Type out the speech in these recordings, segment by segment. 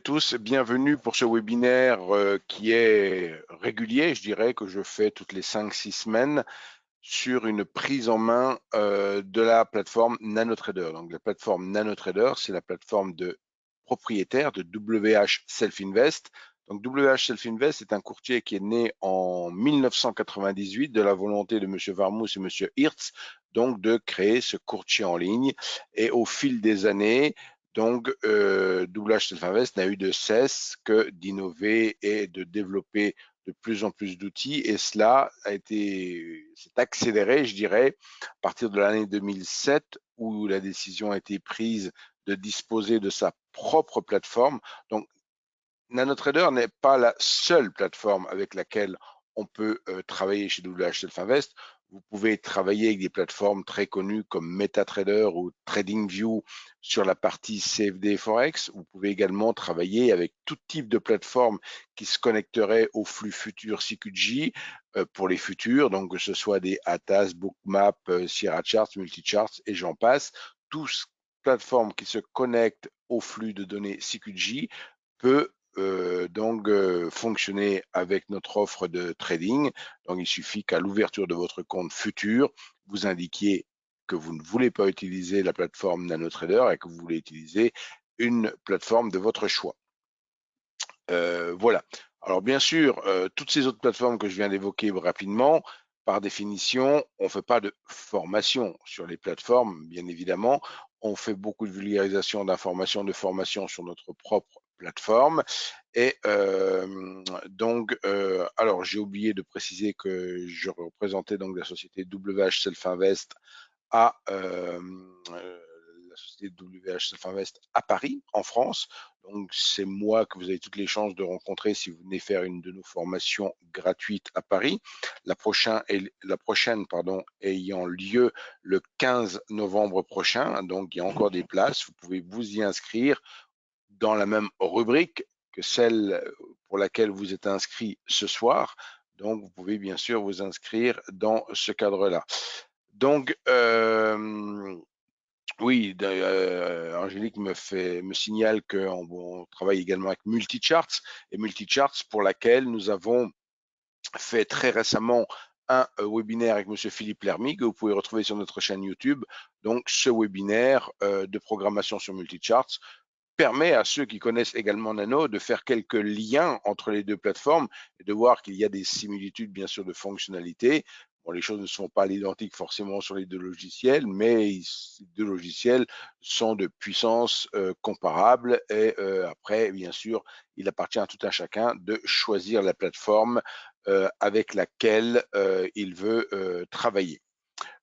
tous, bienvenue pour ce webinaire qui est régulier, je dirais que je fais toutes les 5-6 semaines sur une prise en main de la plateforme NanoTrader. Donc la plateforme NanoTrader, c'est la plateforme de propriétaire de WH Self Invest. Donc WH Self Invest est un courtier qui est né en 1998 de la volonté de M. Varmouth et M. Hirtz, donc de créer ce courtier en ligne. Et au fil des années, donc, WH Self Invest n'a eu de cesse que d'innover et de développer de plus en plus d'outils, et cela s'est accéléré, je dirais, à partir de l'année 2007, où la décision a été prise de disposer de sa propre plateforme. Donc, NanoTrader n'est pas la seule plateforme avec laquelle on peut travailler chez WH Self Invest. Vous pouvez travailler avec des plateformes très connues comme MetaTrader ou TradingView sur la partie CFD Forex. Vous pouvez également travailler avec tout type de plateforme qui se connecterait au flux futur CQG pour les futurs, donc que ce soit des ATAS, Bookmap, Sierra Charts, Multicharts et j'en passe. Toutes plateformes qui se connectent au flux de données CQG peut fonctionner avec notre offre de trading. Donc, il suffit qu'à l'ouverture de votre compte futur, vous indiquiez que vous ne voulez pas utiliser la plateforme NanoTrader et que vous voulez utiliser une plateforme de votre choix. Voilà. Alors, bien sûr, toutes ces autres plateformes que je viens d'évoquer rapidement, par définition, on ne fait pas de formation sur les plateformes, bien évidemment. On fait beaucoup de vulgarisation d'informations, de formation sur notre propre plateforme. Et alors j'ai oublié de préciser que je représentais donc la société WH Self Invest à la société WH Self Invest à Paris, en France. Donc c'est moi que vous avez toutes les chances de rencontrer si vous venez faire une de nos formations gratuites à Paris. La prochaine ayant lieu le 15 novembre prochain. Donc il y a encore des places. Vous pouvez vous y inscrire dans la même rubrique que celle pour laquelle vous êtes inscrit ce soir. Donc, vous pouvez bien sûr vous inscrire dans ce cadre-là. Donc, oui, Angélique me signale qu'on travaille également avec Multicharts, et Multicharts pour laquelle nous avons fait très récemment un webinaire avec Monsieur Philippe Lermy que vous pouvez retrouver sur notre chaîne YouTube. Donc, ce webinaire de programmation sur Multicharts permet à ceux qui connaissent également Nano de faire quelques liens entre les deux plateformes et de voir qu'il y a des similitudes, bien sûr, de fonctionnalités. Bon, les choses ne sont pas identiques forcément sur les deux logiciels, mais les deux logiciels sont de puissance comparable. Et après, bien sûr, il appartient à tout un chacun de choisir la plateforme avec laquelle il veut travailler.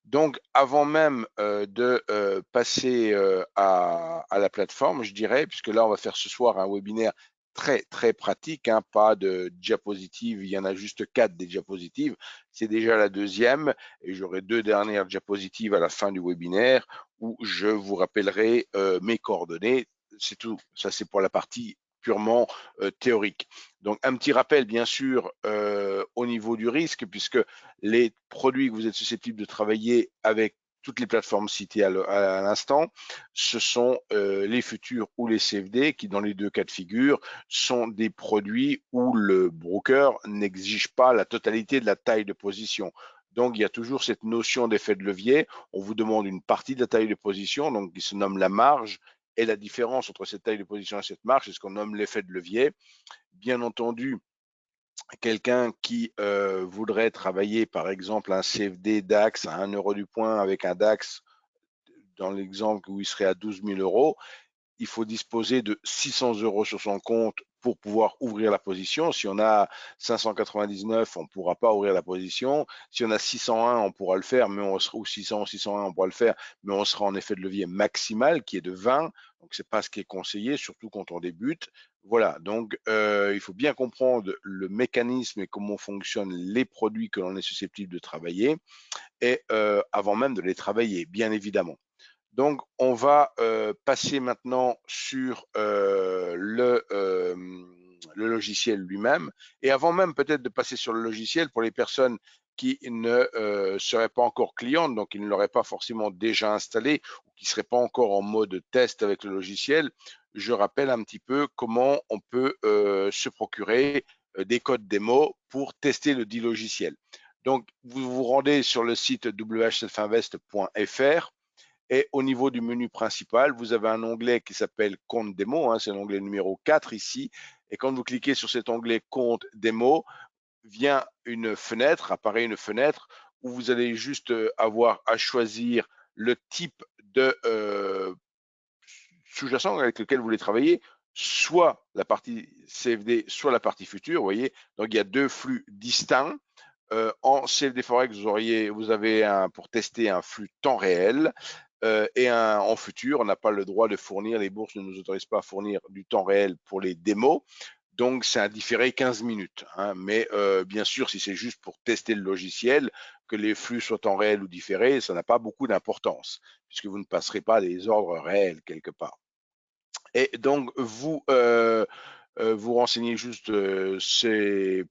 Donc, avant même de passer à la plateforme, je dirais, puisque là, on va faire ce soir un webinaire très, très pratique, hein, pas de diapositives, il y en a juste 4 des diapositives. C'est déjà la deuxième et j'aurai 2 dernières diapositives à la fin du webinaire où je vous rappellerai mes coordonnées. C'est tout. Ça, c'est pour la partie purement théorique. Donc, un petit rappel, bien sûr, au niveau du risque, puisque les produits que vous êtes susceptibles de travailler avec toutes les plateformes citées à l'instant, ce sont les futurs ou les CFD qui, dans les deux cas de figure, sont des produits où le broker n'exige pas la totalité de la taille de position. Donc, il y a toujours cette notion d'effet de levier. On vous demande une partie de la taille de position, donc qui se nomme la marge, et la différence entre cette taille de position et cette marge, c'est ce qu'on nomme l'effet de levier. Bien entendu, quelqu'un qui voudrait travailler par exemple un CFD DAX à 1 euro du point avec un DAX dans l'exemple où il serait à 12 000 euros, il faut disposer de 600 euros sur son compte pour pouvoir ouvrir la position. Si on a 599, on ne pourra pas ouvrir la position. Si on a 601, on pourra le faire, mais on sera, ou 600 ou 601, on pourra le faire, mais on sera en effet de levier maximal qui est de 20. Donc, ce n'est pas ce qui est conseillé, surtout quand on débute. Voilà, donc il faut bien comprendre le mécanisme et comment fonctionnent les produits que l'on est susceptible de travailler et avant même de les travailler, bien évidemment. Donc, on va passer maintenant sur le logiciel lui-même. Et avant même peut-être de passer sur le logiciel, pour les personnes qui ne seraient pas encore clientes, donc qui ne l'auraient pas forcément déjà installé ou qui ne seraient pas encore en mode test avec le logiciel, je rappelle un petit peu comment on peut se procurer des codes démo pour tester le dit logiciel. Donc, vous vous rendez sur le site wh7finvest.fr et au niveau du menu principal, vous avez un onglet qui s'appelle Compte démo, hein, c'est l'onglet numéro 4 ici. Et quand vous cliquez sur cet onglet Compte démo, vient une fenêtre, apparaît une fenêtre où vous allez juste avoir à choisir le type de sous-jacent avec lequel vous voulez travailler, soit la partie CFD, soit la partie future, vous voyez. Donc, il y a deux flux distincts. En CFD Forex, vous avez pour tester un flux temps réel et en futur, on n'a pas le droit de fournir, les bourses ne nous autorisent pas à fournir du temps réel pour les démos. Donc, c'est un différé 15 minutes. Hein. Mais bien sûr, si c'est juste pour tester le logiciel, que les flux soient en réel ou différés, ça n'a pas beaucoup d'importance, puisque vous ne passerez pas des ordres réels quelque part. Et donc, vous renseignez juste ces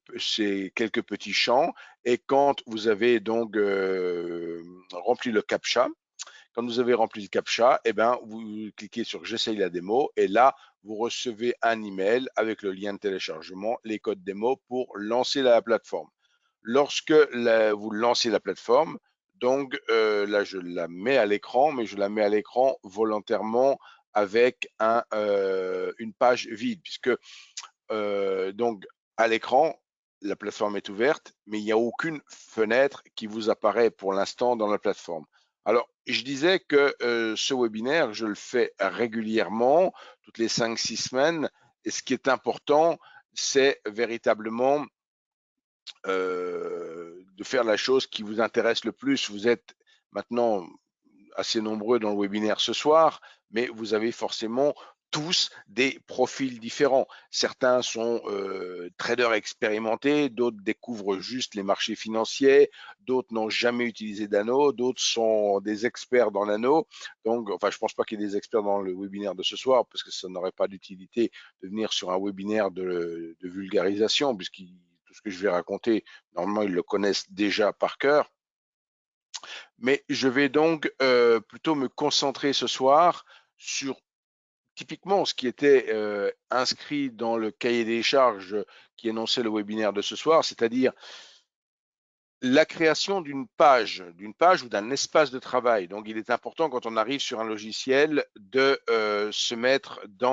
quelques petits champs, et quand vous avez donc rempli le CAPTCHA, quand vous avez rempli le CAPTCHA, eh ben, vous cliquez sur J'essaye la démo et là, vous recevez un email avec le lien de téléchargement, les codes démo pour lancer la plateforme. Lorsque vous lancez la plateforme, donc là, je la mets à l'écran, mais je la mets à l'écran volontairement avec une page vide, puisque donc à l'écran, la plateforme est ouverte, mais il n'y a aucune fenêtre qui vous apparaît pour l'instant dans la plateforme. Alors, je disais que ce webinaire, je le fais régulièrement, toutes les 5-6 semaines, et ce qui est important, c'est véritablement de faire la chose qui vous intéresse le plus. Vous êtes maintenant assez nombreux dans le webinaire ce soir, mais vous avez forcément tous des profils différents. Certains sont traders expérimentés, d'autres découvrent juste les marchés financiers, d'autres n'ont jamais utilisé d'anneau, d'autres sont des experts dans l'anneau. Donc, enfin, je ne pense pas qu'il y ait des experts dans le webinaire de ce soir, parce que ça n'aurait pas d'utilité de venir sur un webinaire de vulgarisation, puisque tout ce que je vais raconter, normalement, ils le connaissent déjà par cœur. Mais je vais donc plutôt me concentrer ce soir sur typiquement ce qui était inscrit dans le cahier des charges qui énonçait le webinaire de ce soir, c'est-à-dire la création d'une page ou d'un espace de travail. Donc, il est important quand on arrive sur un logiciel de se mettre de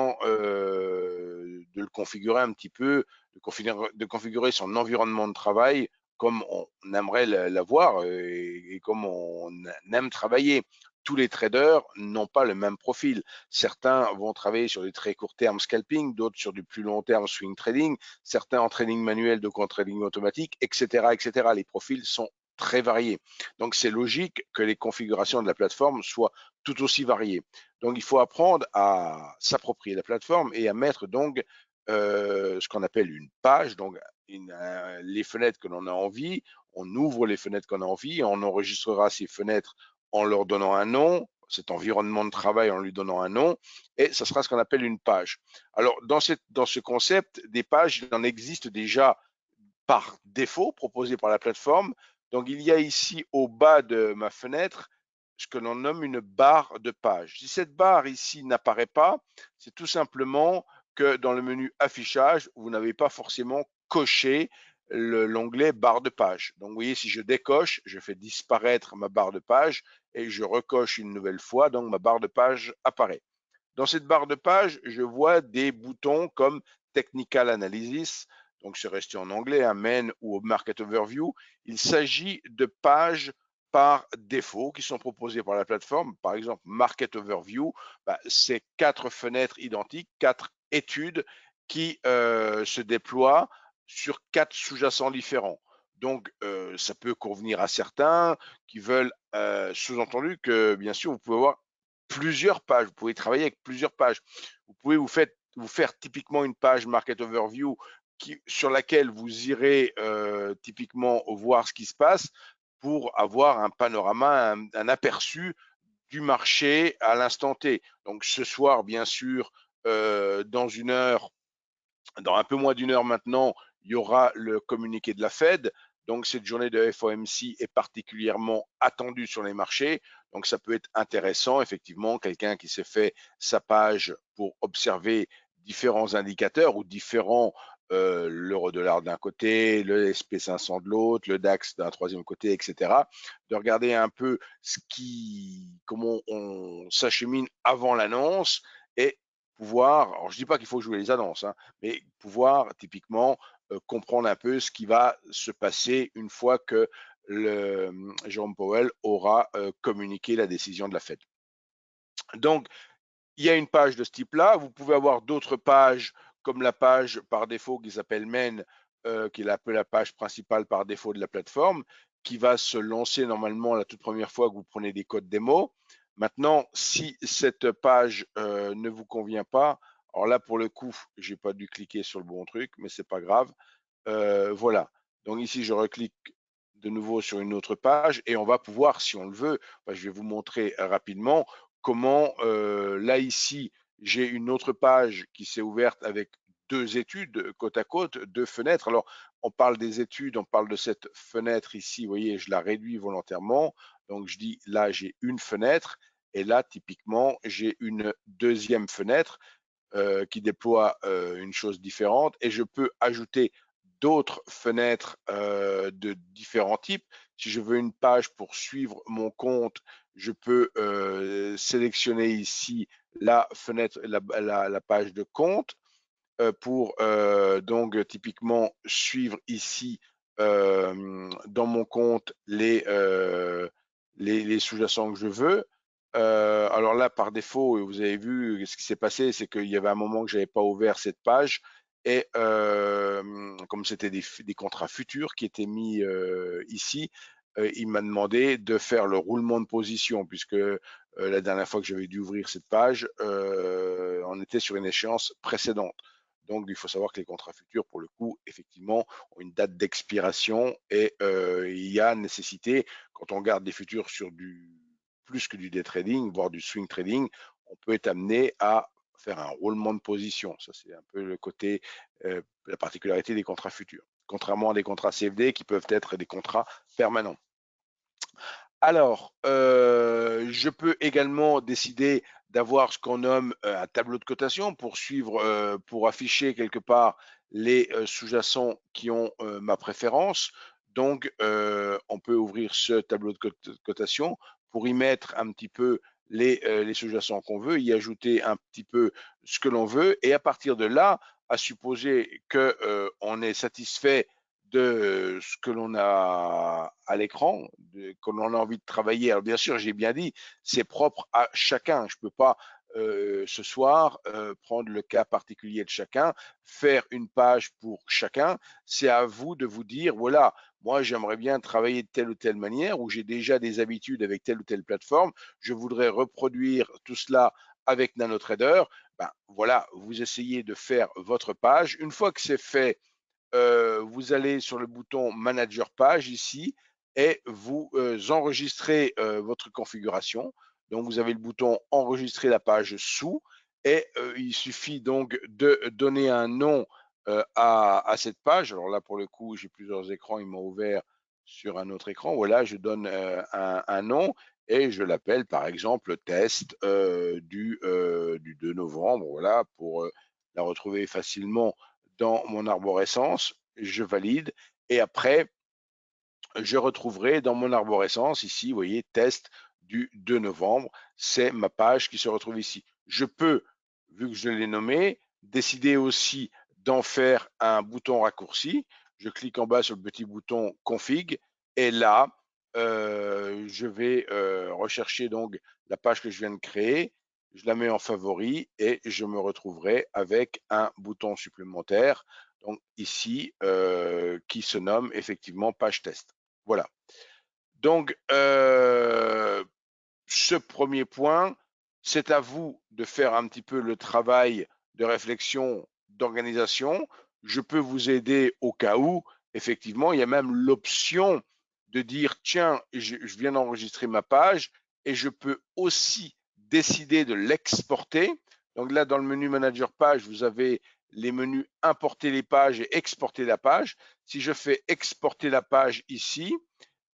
le configurer un petit peu, de configurer son environnement de travail comme on aimerait l'avoir et comme on aime travailler. Tous les traders n'ont pas le même profil. Certains vont travailler sur du très court terme scalping, d'autres sur du plus long terme swing trading, certains en trading manuel, d'autres en trading automatique, etc., etc. Les profils sont très variés. Donc, c'est logique que les configurations de la plateforme soient tout aussi variées. Donc, il faut apprendre à s'approprier la plateforme et à mettre donc ce qu'on appelle une page, donc les fenêtres que l'on a envie. On ouvre les fenêtres qu'on a envie, on enregistrera ces fenêtres en leur donnant un nom, cet environnement de travail en lui donnant un nom, et ce sera ce qu'on appelle une page. Alors, dans ce concept, des pages, il en existe déjà par défaut proposé par la plateforme. Donc, il y a ici au bas de ma fenêtre ce que l'on nomme une barre de page. Si cette barre ici n'apparaît pas, c'est tout simplement que dans le menu affichage, vous n'avez pas forcément coché l'onglet barre de page. Donc, vous voyez, si je décoche, je fais disparaître ma barre de page et je recoche une nouvelle fois, donc ma barre de page apparaît. Dans cette barre de page, je vois des boutons comme Technical Analysis, donc c'est resté en anglais, un main ou Market Overview. Il s'agit de pages par défaut qui sont proposées par la plateforme. Par exemple, Market Overview, c'est 4 fenêtres identiques, 4 études qui se déploient sur 4 sous-jacents différents. Donc, ça peut convenir à certains qui veulent, sous-entendu que, bien sûr, vous pouvez avoir plusieurs pages. Vous pouvez travailler avec plusieurs pages. Vous pouvez vous faire typiquement une page Market Overview sur laquelle vous irez typiquement voir ce qui se passe pour avoir un panorama, un aperçu du marché à l'instant T. Donc ce soir, bien sûr, dans une heure, dans un peu moins d'une heure maintenant, il y aura le communiqué de la Fed. Donc cette journée de FOMC est particulièrement attendue sur les marchés. Donc, ça peut être intéressant, effectivement, quelqu'un qui s'est fait sa page pour observer différents indicateurs ou différents l'euro-dollar d'un côté, le SP500 de l'autre, le DAX d'un troisième côté, etc. De regarder un peu comment on s'achemine avant l'annonce et pouvoir, alors je dis pas qu'il faut jouer les annonces, hein, mais pouvoir typiquement comprendre un peu ce qui va se passer une fois que Jérôme Powell aura communiqué la décision de la Fed. Donc, il y a une page de ce type-là. Vous pouvez avoir d'autres pages, comme la page par défaut qui s'appelle Main, qui est un peu la page principale par défaut de la plateforme, qui va se lancer normalement la toute première fois que vous prenez des codes démo. Maintenant, si cette page ne vous convient pas, alors là, pour le coup, j'ai pas dû cliquer sur le bon truc, mais c'est pas grave. Voilà. Donc ici, je reclique de nouveau sur une autre page et on va pouvoir, si on le veut, je vais vous montrer rapidement comment, là ici, j'ai une autre page qui s'est ouverte avec deux études côte à côte, deux fenêtres. Alors, on parle des études, on parle de cette fenêtre ici, vous voyez, je la réduis volontairement. Donc, je dis, là, j'ai une fenêtre et là, typiquement, j'ai une deuxième fenêtre qui déploie une chose différente et je peux ajouter d'autres fenêtres de différents types. Si je veux une page pour suivre mon compte, je peux sélectionner ici la fenêtre, la page de compte pour donc typiquement suivre ici dans mon compte les sous-jacents que je veux. Alors là, par défaut, vous avez vu ce qui s'est passé, c'est qu'il y avait un moment que j'avais pas ouvert cette page et comme c'était des contrats futurs qui étaient mis ici, il m'a demandé de faire le roulement de position puisque la dernière fois que j'avais dû ouvrir cette page, on était sur une échéance précédente. Donc, il faut savoir que les contrats futurs, pour le coup, effectivement, ont une date d'expiration et il y a nécessité, quand on garde des futurs sur du plus que du day trading, voire du swing trading, on peut être amené à faire un roulement de position. Ça, c'est un peu le côté, la particularité des contrats futurs. Contrairement à des contrats CFD qui peuvent être des contrats permanents. Alors, je peux également décider d'avoir ce qu'on nomme un tableau de cotation pour suivre, pour afficher quelque part les sous-jacents qui ont ma préférence. Donc, on peut ouvrir ce tableau de cotation pour y mettre un petit peu les sous-jacents qu'on veut, y ajouter un petit peu ce que l'on veut, et à partir de là, à supposer qu'on est satisfait de ce que l'on a à l'écran, que l'on a envie de travailler. Alors bien sûr, j'ai bien dit, c'est propre à chacun. Je ne peux pas ce soir prendre le cas particulier de chacun, faire une page pour chacun. C'est à vous de vous dire, voilà, moi j'aimerais bien travailler de telle ou telle manière, ou j'ai déjà des habitudes avec telle ou telle plateforme, je voudrais reproduire tout cela avec NanoTrader. Ben, voilà, vous essayez de faire votre page. Une fois que c'est fait, vous allez sur le bouton Manager page ici et vous enregistrez votre configuration. Donc, vous avez le bouton Enregistrer la page sous et il suffit donc de donner un nom à cette page. Alors là, pour le coup, j'ai plusieurs écrans, ils m'ont ouvert sur un autre écran. Voilà, je donne un nom et je l'appelle par exemple test du 2 novembre, voilà, pour la retrouver facilement dans mon arborescence, je valide et après, je retrouverai dans mon arborescence ici, vous voyez, test du 2 novembre, c'est ma page qui se retrouve ici. Je peux, vu que je l'ai nommé, décider aussi d'en faire un bouton raccourci. Je clique en bas sur le petit bouton config et là, je vais rechercher donc la page que je viens de créer, je la mets en favori et je me retrouverai avec un bouton supplémentaire, donc ici, qui se nomme effectivement page test. Voilà. Donc, ce premier point, c'est à vous de faire un petit peu le travail de réflexion, d'organisation. Je peux vous aider au cas où, effectivement, il y a même l'option de dire, tiens, je viens d'enregistrer ma page et je peux aussi décider de l'exporter. Donc là, dans le menu Manager page, vous avez les menus importer les pages et exporter la page. Si je fais exporter la page ici,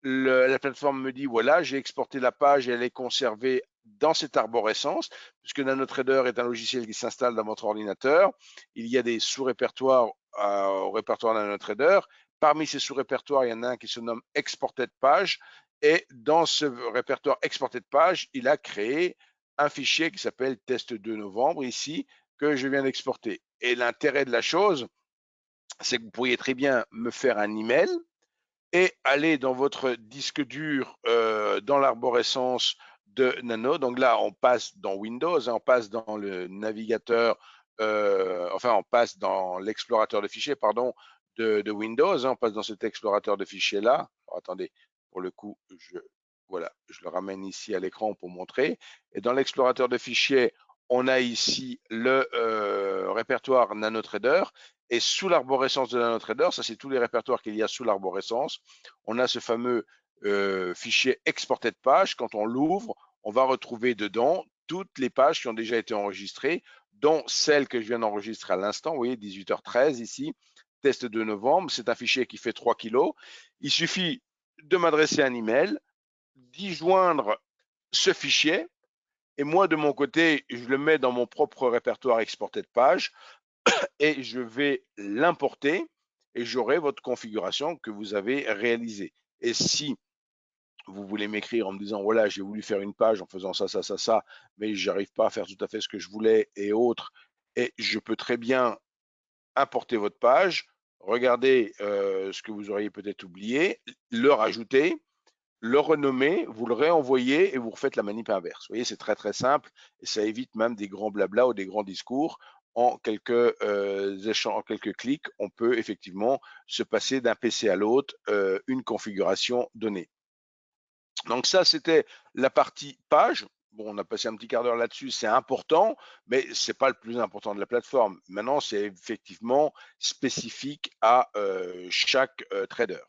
la plateforme me dit, voilà, j'ai exporté la page et elle est conservée dans cette arborescence, puisque NanoTrader est un logiciel qui s'installe dans votre ordinateur. Il y a des sous-répertoires au répertoire NanoTrader. Parmi ces sous-répertoires, il y en a un qui se nomme Exported Page. Et dans ce répertoire Exported Page, il a créé un fichier qui s'appelle test 2 novembre ici, que je viens d'exporter. Et l'intérêt de la chose, c'est que vous pourriez très bien me faire un email et aller dans votre disque dur, dans l'arborescence de Nano. Donc là, on passe dans Windows, hein, on passe dans le navigateur, enfin, on passe dans l'explorateur de fichiers, pardon, de Windows, hein, on passe dans cet explorateur de fichiers-là. Alors, attendez, pour le coup, voilà, je le ramène ici à l'écran pour montrer. Et dans l'explorateur de fichiers, on a ici le répertoire NanoTrader. Et sous l'arborescence de NanoTrader, ça c'est tous les répertoires qu'il y a sous l'arborescence, on a ce fameux fichier exported page. Quand on l'ouvre, on va retrouver dedans toutes les pages qui ont déjà été enregistrées, dont celle que je viens d'enregistrer à l'instant. Vous voyez, 18h13 ici, test de novembre. C'est un fichier qui fait 3 kilos. Il suffit de m'adresser un email, d'y joindre ce fichier, et moi de mon côté, je le mets dans mon propre répertoire exported page et je vais l'importer et j'aurai votre configuration que vous avez réalisée. Et si vous voulez m'écrire en me disant, voilà, j'ai voulu faire une page en faisant ça, ça, ça, ça, mais j'arrive pas à faire tout à fait ce que je voulais et autres, et je peux très bien importer votre page, regarder ce que vous auriez peut-être oublié, le rajouter, le renommer, vous le réenvoyez et vous refaites la manip inverse. Vous voyez, c'est très très simple et ça évite même des grands blabla ou des grands discours. En quelques échanges, en quelques clics, on peut effectivement se passer d'un PC à l'autre une configuration donnée. Donc ça, c'était la partie page. Bon, on a passé un petit quart d'heure là-dessus, c'est important, mais c'est pas le plus important de la plateforme. Maintenant, c'est effectivement spécifique à chaque trader.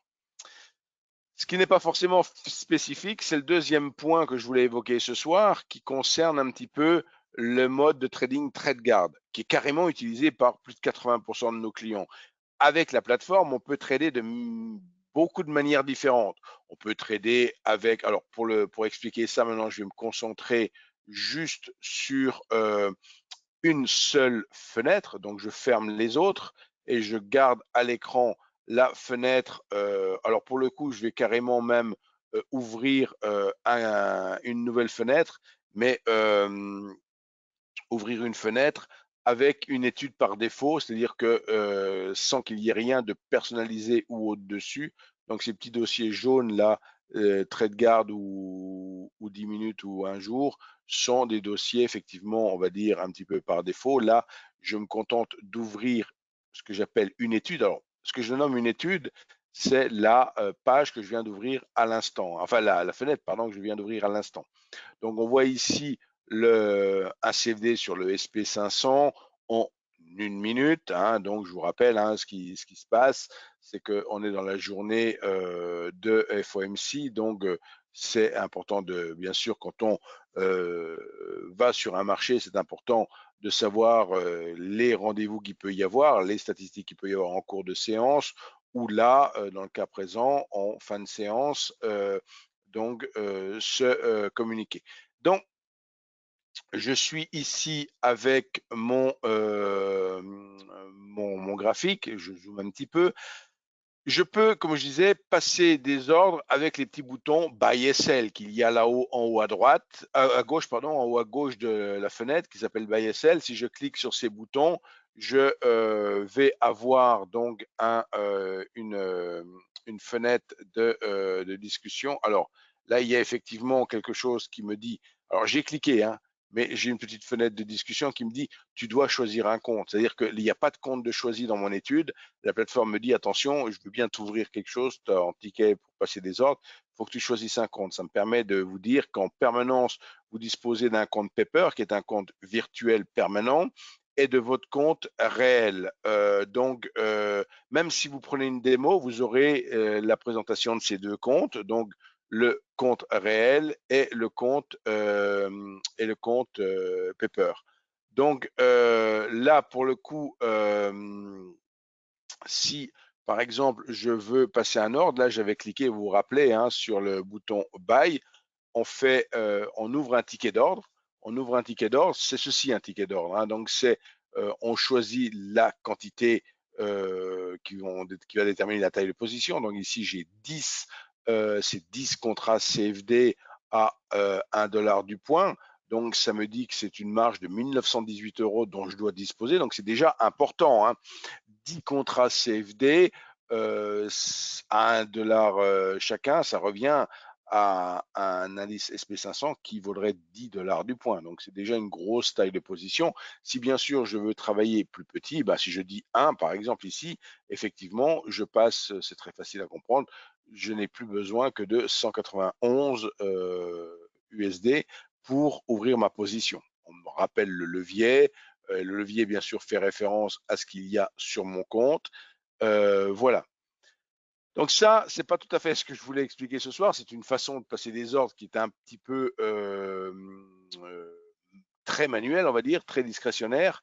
Ce qui n'est pas forcément spécifique, c'est le deuxième point que je voulais évoquer ce soir, qui concerne un petit peu le mode de trading TradeGuard, qui est carrément utilisé par plus de 80% de nos clients. Avec la plateforme, on peut trader de beaucoup de manières différentes. On peut trader avec, alors pour expliquer ça maintenant, je vais me concentrer juste sur une seule fenêtre, donc je ferme les autres et je garde à l'écran la fenêtre. Alors pour le coup, je vais carrément même ouvrir une nouvelle fenêtre, mais ouvrir une fenêtre avec une étude par défaut, c'est-à-dire que sans qu'il y ait rien de personnalisé ou au-dessus. Donc ces petits dossiers jaunes là, TradeGuard ou 10 minutes ou un jour, sont des dossiers effectivement, on va dire, un petit peu par défaut. Là, je me contente d'ouvrir ce que j'appelle une étude. Alors, ce que je nomme une étude, c'est la page que je viens d'ouvrir à l'instant, enfin la fenêtre, pardon, que je viens d'ouvrir à l'instant. Donc on voit ici un CFD sur le SP500 en une minute. Hein. Donc je vous rappelle, hein, ce qui se passe, c'est qu'on est dans la journée de FOMC. Donc c'est important de, bien sûr, quand on va sur un marché, c'est important de savoir les rendez-vous qu'il peut y avoir, les statistiques qu'il peut y avoir en cours de séance, ou là, dans le cas présent, en fin de séance, donc se communiquer. Donc, je suis ici avec mon graphique, je zoome un petit peu. Je peux, comme je disais, passer des ordres avec les petits boutons Buy et Sell qu'il y a là-haut en haut à droite, à gauche, pardon, en haut à gauche de la fenêtre qui s'appelle Buy et Sell. Si je clique sur ces boutons, je vais avoir donc une fenêtre de discussion. Alors là, il y a effectivement quelque chose qui me dit, alors j'ai cliqué, hein, mais j'ai une petite fenêtre de discussion qui me dit, tu dois choisir un compte. C'est-à-dire qu'il n'y a pas de compte de choisi dans mon étude. La plateforme me dit, attention, je veux bien t'ouvrir quelque chose, tu as un ticket pour passer des ordres, il faut que tu choisisses un compte. Ça me permet de vous dire qu'en permanence, vous disposez d'un compte Paper, qui est un compte virtuel permanent, et de votre compte réel. Donc, même si vous prenez une démo, vous aurez la présentation de ces deux comptes, donc le compte réel et le compte Paper. Donc là, pour le coup, si Par exemple, je veux passer un ordre. Là, j'avais cliqué, vous vous rappelez, hein, sur le bouton Buy. On ouvre un ticket d'ordre. On ouvre un ticket d'ordre. C'est ceci un ticket d'ordre, hein. Donc, on choisit la quantité qui va déterminer la taille de position. Donc ici, j'ai 10, c'est 10 contrats CFD à 1 dollar du point. Donc, ça me dit que c'est une marge de 1918 € dont je dois disposer. Donc, c'est déjà important, hein. 10 contrats CFD à 1 dollar chacun, ça revient à un indice SP500 qui vaudrait 10 dollars du point. Donc, c'est déjà une grosse taille de position. Si bien sûr je veux travailler plus petit, bah, si je dis 1 par exemple ici, effectivement, je passe, c'est très facile à comprendre, je n'ai plus besoin que de 191 USD pour ouvrir ma position. On me rappelle le levier. Le levier, bien sûr, fait référence à ce qu'il y a sur mon compte. Voilà. Donc ça, c'est pas tout à fait ce que je voulais expliquer ce soir. C'est une façon de passer des ordres qui est un petit peu euh, très manuelle, on va dire, très discrétionnaire.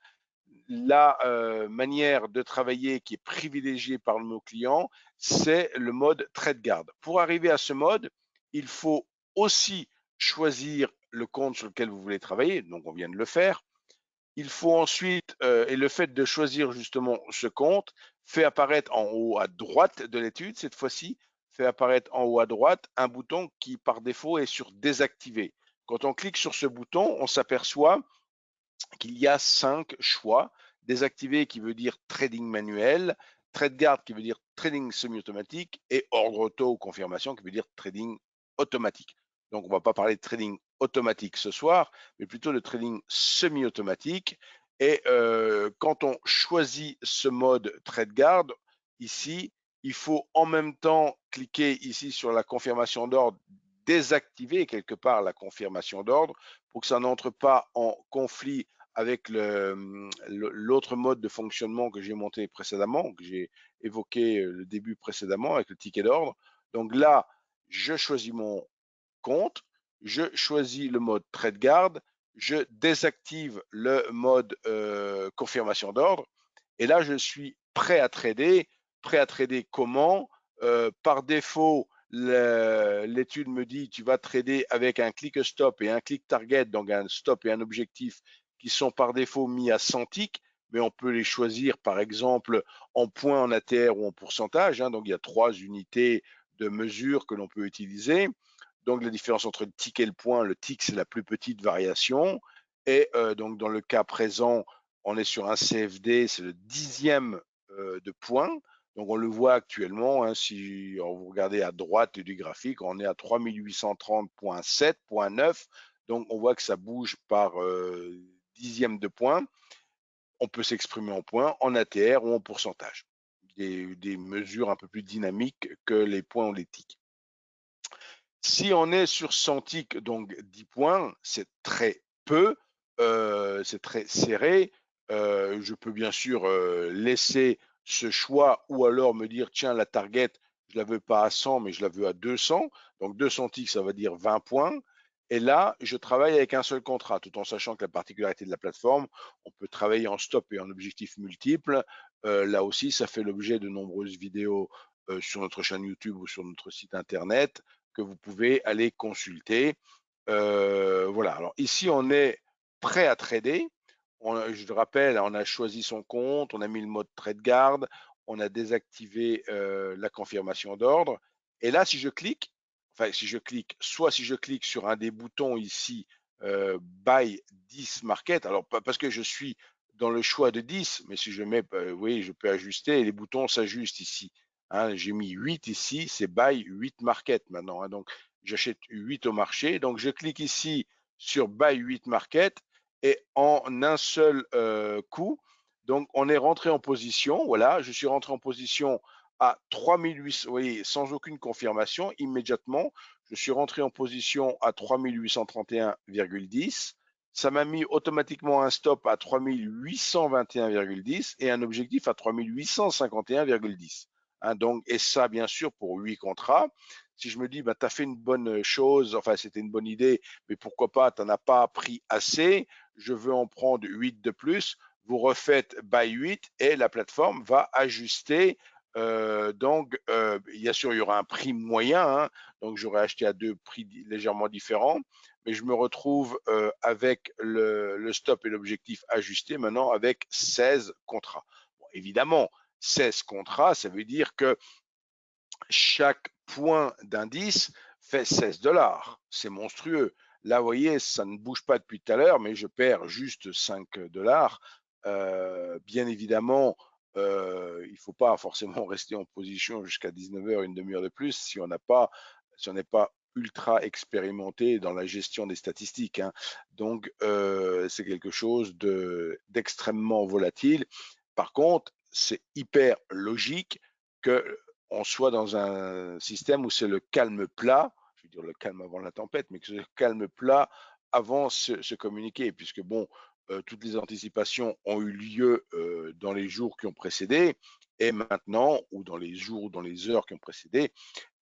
La manière de travailler qui est privilégiée par nos clients, c'est le mode trade guard. Pour arriver à ce mode, il faut aussi choisir le compte sur lequel vous voulez travailler. Donc, on vient de le faire. Il faut ensuite, et le fait de choisir justement ce compte fait apparaître en haut à droite de l'étude, cette fois-ci, fait apparaître en haut à droite un bouton qui par défaut est sur désactiver. Quand on clique sur ce bouton, on s'aperçoit qu'il y a 5 choix. Désactiver qui veut dire trading manuel, trade guard qui veut dire trading semi-automatique et ordre auto ou confirmation qui veut dire trading automatique. Donc on ne va pas parler de trading automatique ce soir, mais plutôt de trading semi-automatique. Et quand on choisit ce mode trade guard, ici, il faut en même temps cliquer ici sur la confirmation d'ordre, désactiver quelque part la confirmation d'ordre pour que ça n'entre pas en conflit avec l'autre mode de fonctionnement que j'ai monté précédemment, que j'ai évoqué le début précédemment avec le ticket d'ordre. Donc là, je choisis mon compte, je choisis le mode trade guard, je désactive le mode confirmation d'ordre et là, je suis prêt à trader. Prêt à trader comment? Par défaut, l'étude me dit tu vas trader avec un click stop et un click target, donc un stop et un objectif qui sont par défaut mis à 100 ticks, mais on peut les choisir par exemple en points, en ATR ou en pourcentage, hein. Donc il y a 3 unités de mesure que l'on peut utiliser. Donc la différence entre le tick et le point, le tick c'est la plus petite variation. Et donc dans le cas présent, on est sur un CFD, c'est le 10e de point. Donc on le voit actuellement, hein, si vous regardez à droite du graphique, on est à 3830.7.9. Donc on voit que ça bouge par dixième de point. On peut s'exprimer en points, en ATR ou en pourcentage. Des mesures un peu plus dynamiques que les points ou les ticks. Si on est sur 100 ticks, donc 10 points, c'est très peu, c'est très serré. Je peux bien sûr laisser ce choix ou alors me dire, tiens, la target, je la veux pas à 100, mais je la veux à 200. Donc 200 ticks, ça va dire 20 points. Et là, je travaille avec un seul contrat, tout en sachant que la particularité de la plateforme, on peut travailler en stop et en objectifs multiples. Là aussi, ça fait l'objet de nombreuses vidéos sur notre chaîne YouTube ou sur notre site internet que vous pouvez aller consulter. Voilà, alors ici on est prêt à trader. Je te rappelle, on a choisi son compte, on a mis le mode trade guard, on a désactivé la confirmation d'ordre. Et là, si je clique, soit si je clique sur un des boutons ici, Buy 10 Market, alors parce que je suis dans le choix de 10, mais si je mets, oui, je peux ajuster et les boutons s'ajustent ici. Hein, j'ai mis 8 ici, c'est Buy 8 Market maintenant, hein, donc j'achète 8 au marché. Donc je clique ici sur Buy 8 Market et en un seul coup, donc on est rentré en position. Voilà, je suis rentré en position à 3800, vous voyez, sans aucune confirmation, immédiatement, je suis rentré en position à 3831,10. Ça m'a mis automatiquement un stop à 3821,10 et un objectif à 3851,10. Hein, donc, et ça, bien sûr, pour 8 contrats. Si je me dis, bah, tu as fait une bonne chose, enfin, c'était une bonne idée, mais pourquoi pas, tu n'en as pas pris assez, je veux en prendre 8 de plus, vous refaites by 8 et la plateforme va ajuster Donc, bien sûr, il y aura un prix moyen, hein, donc j'aurais acheté à deux prix légèrement différents, mais je me retrouve avec le stop et l'objectif ajusté maintenant avec 16 contrats. Bon, évidemment, 16 contrats, ça veut dire que chaque point d'indice fait 16 $. C'est monstrueux. Là, vous voyez, ça ne bouge pas depuis tout à l'heure, mais je perds juste 5 $. Bien évidemment, il ne faut pas forcément rester en position jusqu'à 19 h, une demi-heure de plus, si on n'est pas ultra expérimenté dans la gestion des statistiques, hein. Donc, c'est quelque chose d'extrêmement volatile. Par contre, c'est hyper logique que on soit dans un système où c'est le calme plat, je veux dire le calme avant la tempête, mais que c'est le calme plat avant ce communiqué, puisque bon, toutes les anticipations ont eu lieu dans les jours qui ont précédé, et maintenant, ou dans les jours, ou dans les heures qui ont précédé,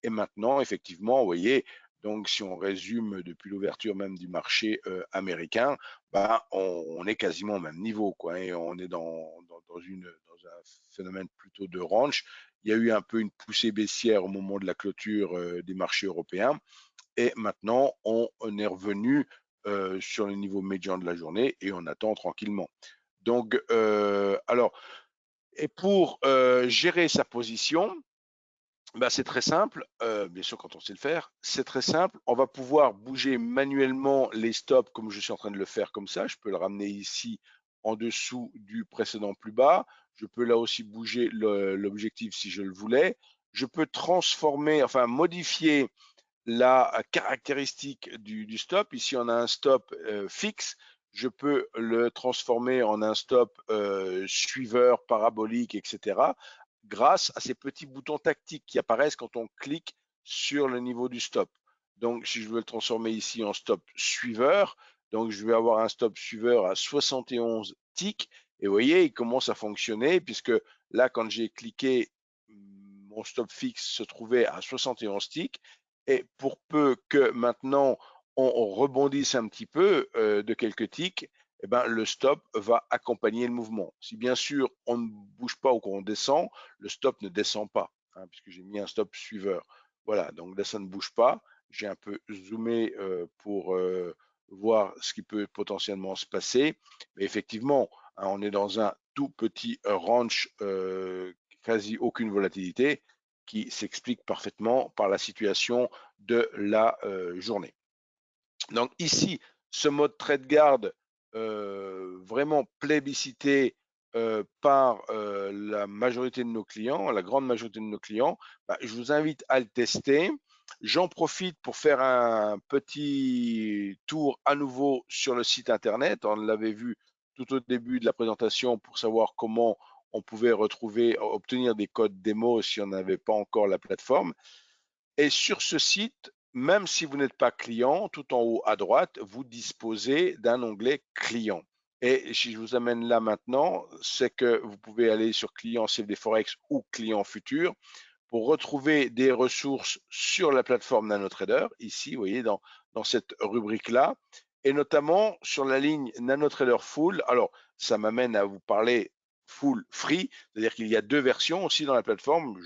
et maintenant, effectivement, vous voyez, donc si on résume depuis l'ouverture même du marché américain, ben, on est quasiment au même niveau, quoi, et on est dans un phénomène plutôt de range. Il y a eu un peu une poussée baissière au moment de la clôture des marchés européens, et maintenant on est revenu sur le niveau médian de la journée et on attend tranquillement. Donc, alors, et pour gérer sa position, bah, c'est très simple, bien sûr quand on sait le faire, c'est très simple. On va pouvoir bouger manuellement les stops comme je suis en train de le faire comme ça. Je peux le ramener ici en dessous du précédent plus bas. Je peux là aussi bouger l'objectif si je le voulais. Je peux transformer, enfin modifier la caractéristique du stop. Ici, on a un stop fixe. Je peux le transformer en un stop suiveur, parabolique, etc. grâce à ces petits boutons tactiques qui apparaissent quand on clique sur le niveau du stop. Donc, si je veux le transformer ici en stop suiveur, donc je vais avoir un stop suiveur à 71 ticks. Et vous voyez, il commence à fonctionner puisque là, quand j'ai cliqué, mon stop fixe se trouvait à 71 ticks. Et pour peu que maintenant on rebondisse un petit peu de quelques ticks, eh ben, le stop va accompagner le mouvement. Si bien sûr on ne bouge pas ou qu'on descend, le stop ne descend pas, hein, puisque j'ai mis un stop suiveur. Voilà, donc là ça ne bouge pas. J'ai un peu zoomé pour voir ce qui peut potentiellement se passer. Mais effectivement, hein, on est dans un tout petit range, quasi aucune volatilité, qui s'explique parfaitement par la situation de la journée. Donc ici, ce mode trade guard vraiment plébiscité par la majorité de nos clients, la grande majorité de nos clients, bah, je vous invite à le tester. J'en profite pour faire un petit tour à nouveau sur le site internet. On l'avait vu tout au début de la présentation pour savoir comment on pouvait retrouver, obtenir des codes démo si on n'avait pas encore la plateforme. Et sur ce site, même si vous n'êtes pas client, tout en haut à droite, vous disposez d'un onglet client. Et si je vous amène là maintenant, c'est que vous pouvez aller sur client CFD Forex ou client futur pour retrouver des ressources sur la plateforme NanoTrader, ici, vous voyez, dans cette rubrique-là, et notamment sur la ligne NanoTrader Full. Alors, ça m'amène à vous parler Full Free, c'est-à-dire qu'il y a deux versions aussi dans la plateforme.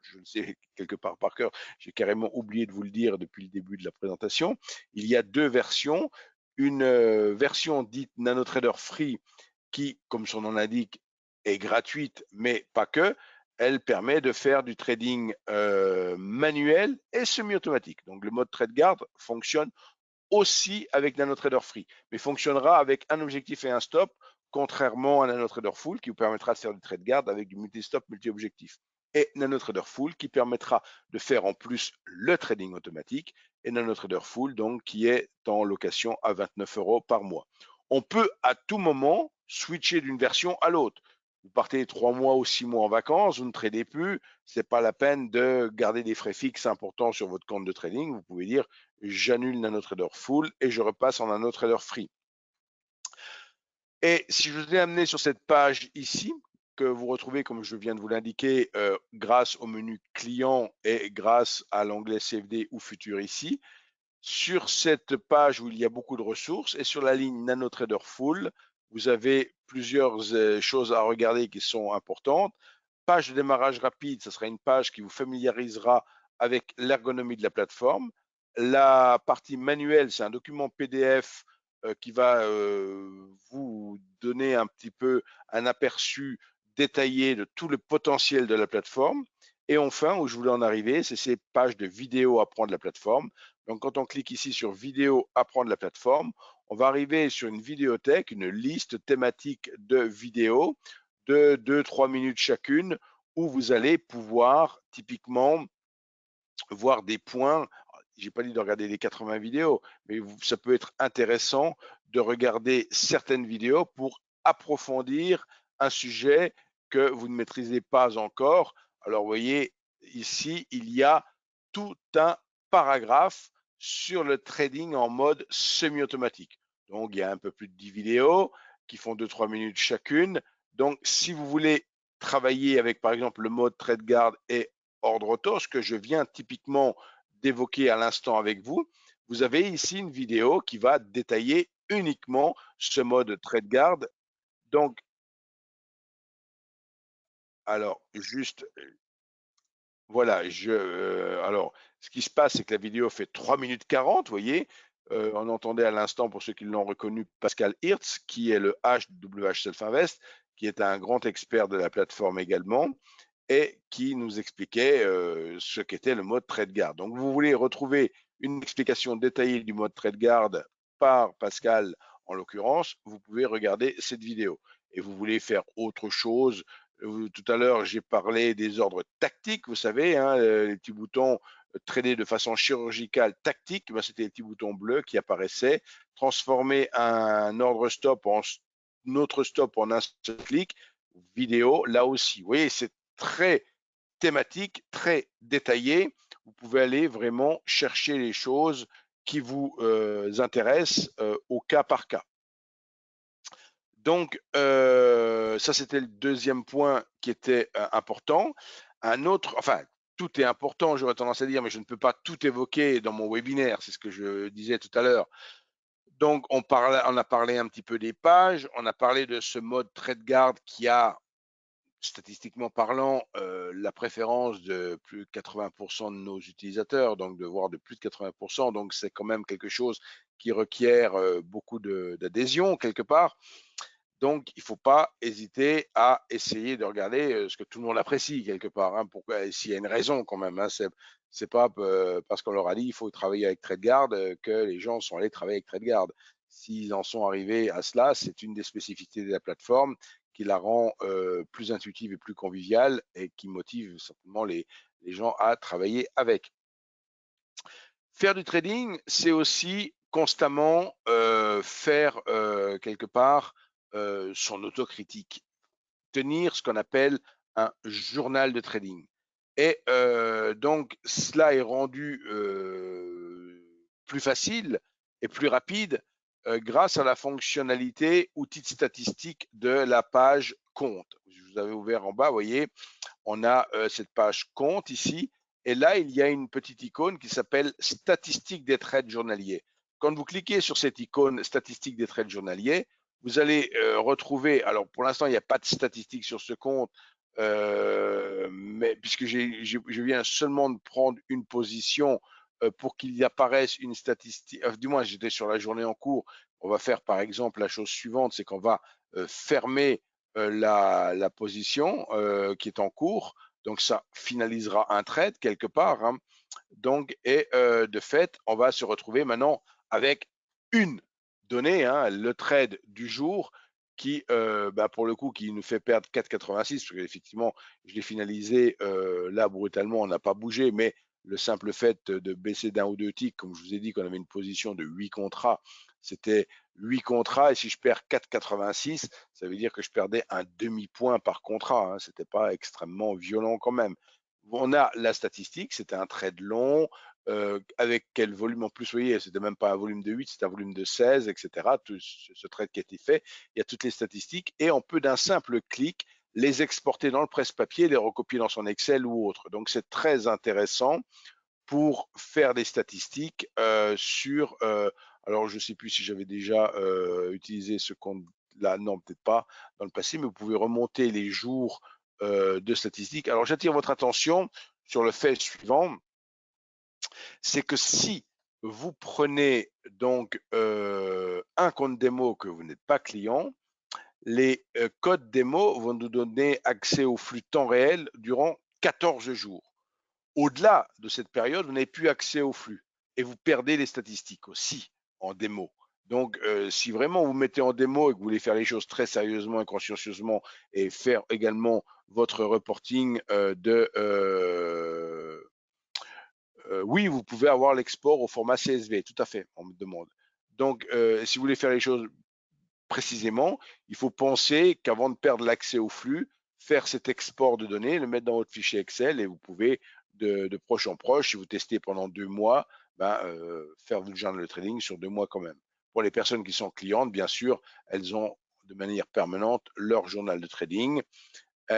Je le sais quelque part par cœur, j'ai carrément oublié de vous le dire depuis le début de la présentation. Il y a deux versions, une version dite NanoTrader Free qui, comme son nom l'indique, est gratuite, mais pas que. Elle permet de faire du trading manuel et semi-automatique. Donc le mode Trade Guard fonctionne aussi avec NanoTrader Free, mais fonctionnera avec un objectif et un stop, contrairement à NanoTrader Full qui vous permettra de faire du Trade Guard avec du multi-stop, multi-objectif. Et NanoTrader Full qui permettra de faire en plus le trading automatique, et NanoTrader Full donc qui est en location à 29 € par mois. On peut à tout moment switcher d'une version à l'autre. Vous partez 3 mois ou 6 mois en vacances, vous ne tradez plus, ce n'est pas la peine de garder des frais fixes importants sur votre compte de trading. Vous pouvez dire j'annule NanoTrader Full et je repasse en NanoTrader Free. Et si je vous ai amené sur cette page ici, que vous retrouvez, comme je viens de vous l'indiquer, grâce au menu client et grâce à l'onglet CFD ou futur ici, sur cette page où il y a beaucoup de ressources et sur la ligne NanoTrader Full, vous avez plusieurs choses à regarder qui sont importantes. page de démarrage rapide, ce sera une page qui vous familiarisera avec l'ergonomie de la plateforme. La partie manuelle, c'est un document PDF qui va vous donner un petit peu un aperçu détaillé de tout le potentiel de la plateforme. Et enfin, où je voulais en arriver, c'est ces pages de vidéo apprendre la plateforme. Donc, quand on clique ici sur vidéo apprendre la plateforme, on va arriver sur une vidéothèque, une liste thématique de vidéos de 2-3 minutes chacune, où vous allez pouvoir typiquement voir des points. J'ai pas dit de regarder les 80 vidéos, mais ça peut être intéressant de regarder certaines vidéos pour approfondir un sujet que vous ne maîtrisez pas encore. Alors, vous voyez, ici, il y a tout un paragraphe sur le trading en mode semi-automatique. Donc, il y a un peu plus de 10 vidéos qui font 2-3 minutes chacune. Donc, si vous voulez travailler avec, par exemple, le mode TradeGuard et ordre auto, ce que je viens typiquement d'évoquer à l'instant avec vous, vous avez ici une vidéo qui va détailler uniquement ce mode TradeGuard. Donc, alors, juste, voilà, alors, ce qui se passe, c'est que la vidéo fait 3 minutes 40, vous voyez. On entendait à l'instant, pour ceux qui l'ont reconnu, Pascal Hirtz, qui est le HWH Self-Invest, qui est un grand expert de la plateforme également, et qui nous expliquait ce qu'était le mode TradeGuard. Donc, vous voulez retrouver une explication détaillée du mode TradeGuard par Pascal, en l'occurrence, vous pouvez regarder cette vidéo. Et vous voulez faire autre chose. Tout à l'heure, j'ai parlé des ordres tactiques, vous savez, hein, les petits boutons trader de façon chirurgicale tactique, ben, c'était les petits boutons bleus qui apparaissaient. Transformer un ordre stop en autre stop en un seul clic, vidéo, là aussi. Vous voyez, c'est très thématique, très détaillé. Vous pouvez aller vraiment chercher les choses qui vous intéressent au cas par cas. Donc, ça, c'était le deuxième point qui était important. Un autre, enfin, tout est important, j'aurais tendance à dire, mais je ne peux pas tout évoquer dans mon webinaire, c'est ce que je disais tout à l'heure. Donc, on a parlé un petit peu des pages, on a parlé de ce mode TradeGuard qui a, statistiquement parlant, la préférence de plus de 80% de nos utilisateurs, donc de voir de plus de 80%, donc c'est quand même quelque chose qui requiert beaucoup d'adhésion quelque part. Donc, il ne faut pas hésiter à essayer de regarder ce que tout le monde apprécie quelque part. Hein, pourquoi, s'il y a une raison quand même. Hein, c'est pas parce qu'on leur a dit il faut travailler avec TradeGuard que les gens sont allés travailler avec TradeGuard. S'ils en sont arrivés à cela, c'est une des spécificités de la plateforme qui la rend plus intuitive et plus conviviale et qui motive simplement les gens à travailler avec. Faire du trading, c'est aussi constamment faire quelque part son autocritique, tenir ce qu'on appelle un journal de trading. Et donc, cela est rendu plus facile et plus rapide grâce à la fonctionnalité outil de statistique de la page compte. Je vous avais ouvert en bas, vous voyez, on a cette page compte ici, et là, il y a une petite icône qui s'appelle statistiques des trades journaliers. Quand vous cliquez sur cette icône statistiques des trades journaliers, vous allez retrouver, alors pour l'instant, il n'y a pas de statistiques sur ce compte, mais puisque je viens seulement de prendre une position pour qu'il y apparaisse une statistique, du moins j'étais sur la journée en cours, on va faire par exemple la chose suivante, c'est qu'on va fermer la position qui est en cours. Donc, ça finalisera un trade quelque part. Hein. Donc, et de fait, on va se retrouver maintenant avec une donnée, hein, le trade du jour, qui, pour le coup, qui nous fait perdre 4,86, parce qu'effectivement, je l'ai finalisé là brutalement, on n'a pas bougé, mais le simple fait de baisser d'un ou deux ticks, comme je vous ai dit qu'on avait une position de 8 contrats, c'était 8 contrats, et si je perds 4,86, ça veut dire que je perdais un demi-point par contrat. Hein, c'était pas extrêmement violent quand même. On a la statistique, c'était un trade long, avec quel volume en plus, vous voyez, c'était même pas un volume de 8, c'était un volume de 16, etc. Tout ce trade qui a été fait, il y a toutes les statistiques, et on peut d'un simple clic les exporter dans le presse-papier, les recopier dans son Excel ou autre. Donc c'est très intéressant pour faire des statistiques sur, alors je ne sais plus si j'avais déjà utilisé ce compte-là, non peut-être pas dans le passé, mais vous pouvez remonter les jours de statistiques. Alors, j'attire votre attention sur le fait suivant, c'est que si vous prenez donc un compte démo que vous n'êtes pas client, les codes démo vont nous donner accès au flux temps réel durant 14 jours. Au-delà de cette période, vous n'avez plus accès au flux et vous perdez les statistiques aussi en démo. Donc, si vraiment vous mettez en démo et que vous voulez faire les choses très sérieusement et consciencieusement et faire également votre reporting oui, vous pouvez avoir l'export au format CSV, tout à fait, on me demande. Donc, si vous voulez faire les choses précisément, il faut penser qu'avant de perdre l'accès au flux, faire cet export de données, le mettre dans votre fichier Excel et vous pouvez de proche en proche, si vous testez pendant 2 mois, faire du journal trading sur 2 mois quand même. Pour les personnes qui sont clientes, bien sûr, elles ont de manière permanente leur journal de trading. Et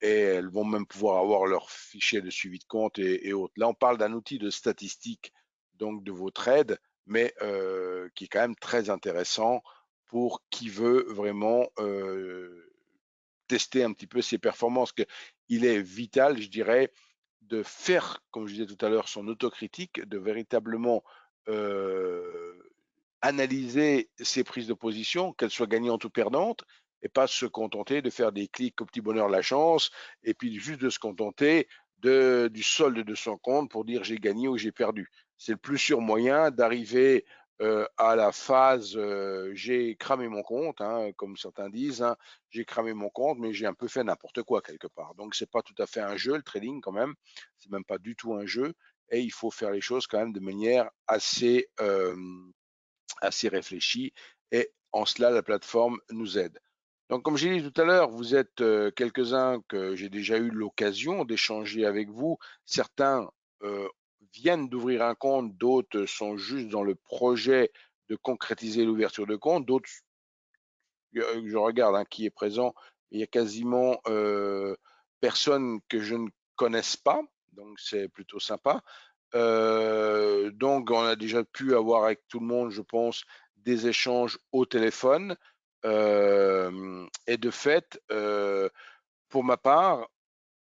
elles vont même pouvoir avoir leur fichier de suivi de compte et autres. Là, on parle d'un outil de statistique donc de vos trades, mais qui est quand même très intéressant pour qui veut vraiment tester un petit peu ses performances. Il est vital, je dirais, de faire, comme je disais tout à l'heure, son autocritique, de véritablement analyser ses prises de position, qu'elles soient gagnantes ou perdantes, et pas se contenter de faire des clics au petit bonheur la chance, et puis juste de se contenter du solde de son compte pour dire j'ai gagné ou j'ai perdu. C'est le plus sûr moyen d'arriver à la phase j'ai cramé mon compte, hein, comme certains disent, hein, j'ai cramé mon compte, mais j'ai un peu fait n'importe quoi quelque part. Donc c'est pas tout à fait un jeu le trading quand même, c'est même pas du tout un jeu, et il faut faire les choses quand même de manière assez réfléchi et en cela, la plateforme nous aide. Donc, comme j'ai dit tout à l'heure, vous êtes quelques-uns que j'ai déjà eu l'occasion d'échanger avec vous. Certains viennent d'ouvrir un compte, d'autres sont juste dans le projet de concrétiser l'ouverture de compte, d'autres, je regarde hein, qui est présent, il y a quasiment personne que je ne connaisse pas, donc c'est plutôt sympa. Donc, on a déjà pu avoir avec tout le monde, je pense, des échanges au téléphone. Et de fait, pour ma part,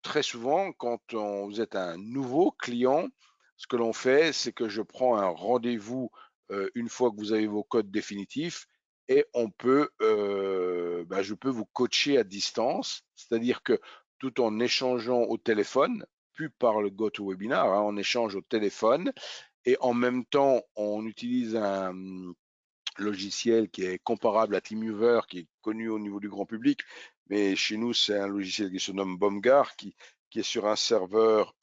très souvent, quand vous êtes un nouveau client, ce que l'on fait, c'est que je prends un rendez-vous une fois que vous avez vos codes définitifs et je peux vous coacher à distance, c'est-à-dire que tout en échangeant au téléphone, plus par le GoToWebinar, hein, on échange au téléphone et en même temps, on utilise un logiciel qui est comparable à TeamViewer, qui est connu au niveau du grand public, mais chez nous, c'est un logiciel qui se nomme Bomgar, qui est sur un serveur